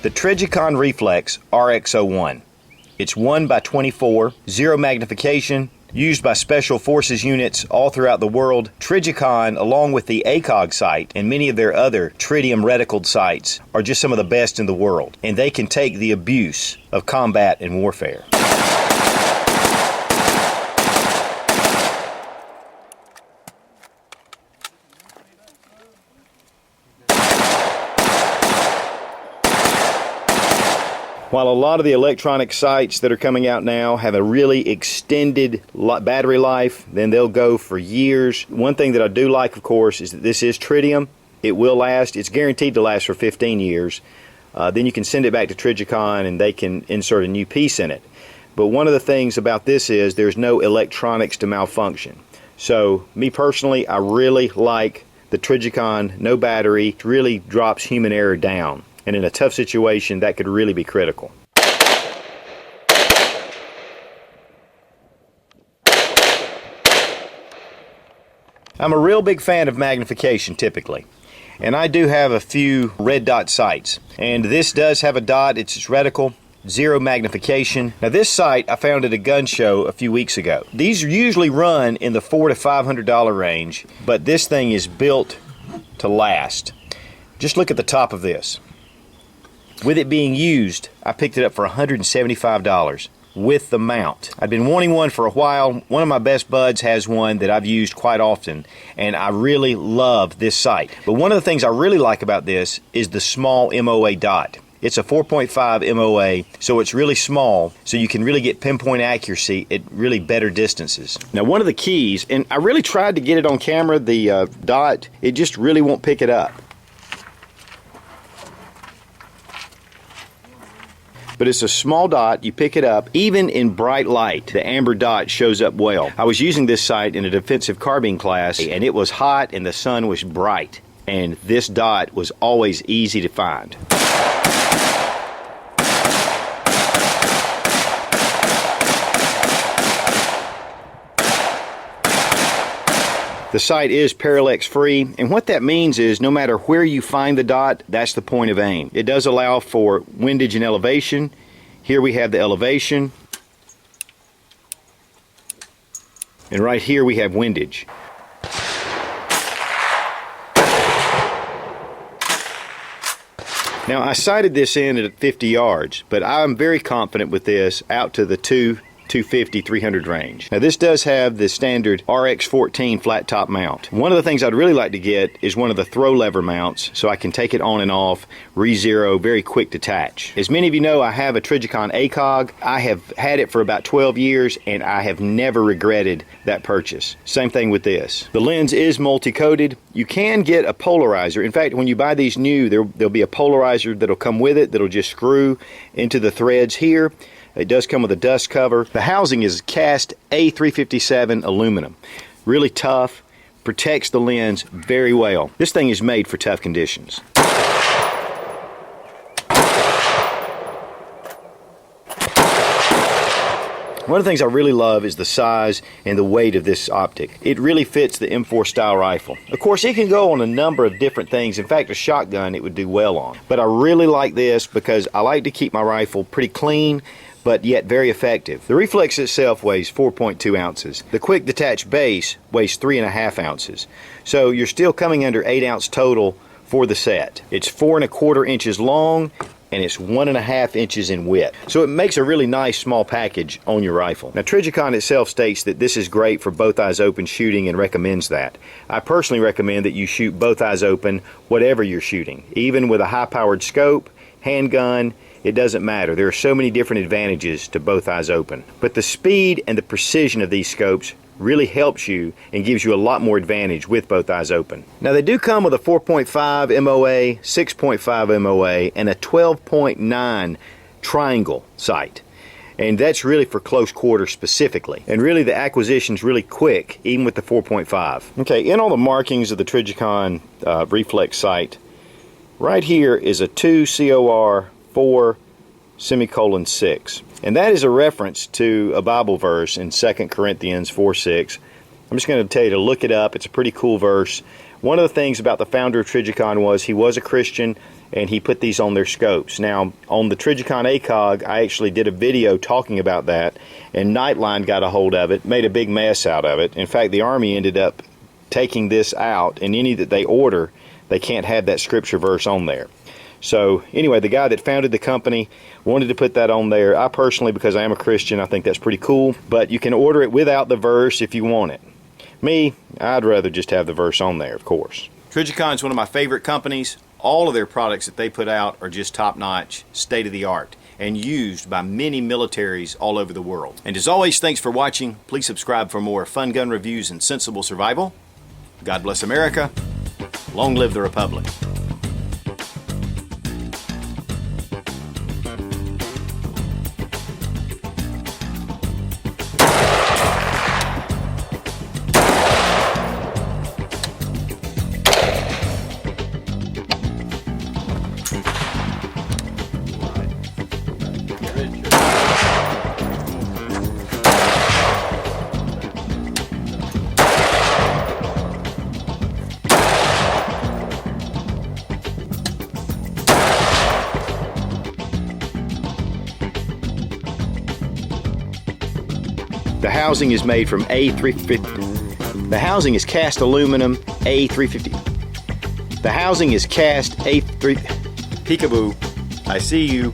The Trijicon Reflex RX-01. It's 1x24, zero magnification, used by Special Forces units all throughout the world. Trijicon, along with the ACOG sight and many of their other tritium reticled sights, are just some of the best in the world, and they can take the abuse of combat and warfare. While a lot of the electronic sights that are coming out now have a really extended battery life, then they'll go for years. One thing that I do like, of course, is that this is tritium. It will last. It's guaranteed to last for 15 years. Then you can send it back to Trijicon and they can insert a new piece in it. But one of the things about this is there's no electronics to malfunction. So me personally, I really like the Trijicon, no battery. It really drops human error down. And in a tough situation, that could really be critical. I'm a real big fan of magnification typically. And I do have a few red dot sights. And this does have a dot, it's reticle, zero magnification. Now this sight I found at a gun show a few weeks ago. These usually run in the $400 to $500 range, but this thing is built to last. Just look at the top of this. With it being used, I picked it up for $175 with the mount. I've been wanting one for a while. One of my best buds has one that I've used quite often, and I really love this sight. But one of the things I really like about this is the small MOA dot. It's a 4.5 MOA, so it's really small, so you can really get pinpoint accuracy at really better distances. Now one of the keys, and I really tried to get it on camera, the dot, it just really won't pick it up. But it's a small dot, you pick it up, even in bright light, the amber dot shows up well. I was using this sight in a defensive carbine class, and it was hot and the sun was bright, and this dot was always easy to find. The sight is parallax free, and what that means is no matter where you find the dot, that's the point of aim. It does allow for windage and elevation. Here we have the elevation, and right here we have windage. Now I sighted this in at 50 yards, but I'm very confident with this out to the 250, 300 range. Now this does have the standard RX-14 flat top mount. One of the things I'd really like to get is one of the throw lever mounts so I can take it on and off, re-zero, very quick detach. As many of you know, I have a Trijicon ACOG. I have had it for about 12 years and I have never regretted that purchase. Same thing with this. The lens is multi-coated. You can get a polarizer. In fact, when you buy these new, there'll be a polarizer that'll come with it that'll just screw into the threads here. It does come with a dust cover. The housing is cast A357 aluminum. Really tough, protects the lens very well. This thing is made for tough conditions. One of the things I really love is the size and the weight of this optic. It really fits the M4 style rifle. Of course, it can go on a number of different things. In fact, a shotgun it would do well on. But I really like this because I like to keep my rifle pretty clean, but yet very effective. The reflex itself weighs 4.2 ounces. The quick detach base weighs 3.5 ounces. So you're still coming under 8 ounce total for the set. It's 4¼ inches long and it's 1.5 inches in width. So it makes a really nice small package on your rifle. Now Trijicon itself states that this is great for both eyes open shooting and recommends that. I personally recommend that you shoot both eyes open whatever you're shooting. Even with a high powered scope, handgun, it doesn't matter. There are so many different advantages to both eyes open. But the speed and the precision of these scopes really helps you and gives you a lot more advantage with both eyes open. Now they do come with a 4.5 MOA, 6.5 MOA, and a 12.9 triangle sight. and that's really for close quarter specifically. And really the acquisition's really quick, even with the 4.5. Okay, in all the markings of the Trijicon reflex sight, right here is a 2 COR 4 semicolon 6. And that is a reference to a Bible verse in 2 Corinthians 4:6. I'm just going to tell you to look it up. It's a pretty cool verse. One of the things about the founder of Trijicon was he was a Christian, and he put these on their scopes. Now, on the Trijicon ACOG, I actually did a video talking about that, and Nightline got a hold of it, made a big mess out of it. In fact, the Army ended up taking this out, and any that they order, they can't have that scripture verse on there. So anyway, the guy that founded the company wanted to put that on there. I personally, because I am a Christian, I think that's pretty cool, but you can order it without the verse if you want it. Me, I'd rather just have the verse on there, of course. Trijicon is one of my favorite companies. All of their products that they put out are just top-notch, state-of-the-art, and used by many militaries all over the world. And as always, thanks for watching. Please subscribe for more fun gun reviews and sensible survival. God bless America. Long live the Republic. The housing is made from A350. The housing is cast aluminum A350. The housing is cast A3. Peekaboo. I see you.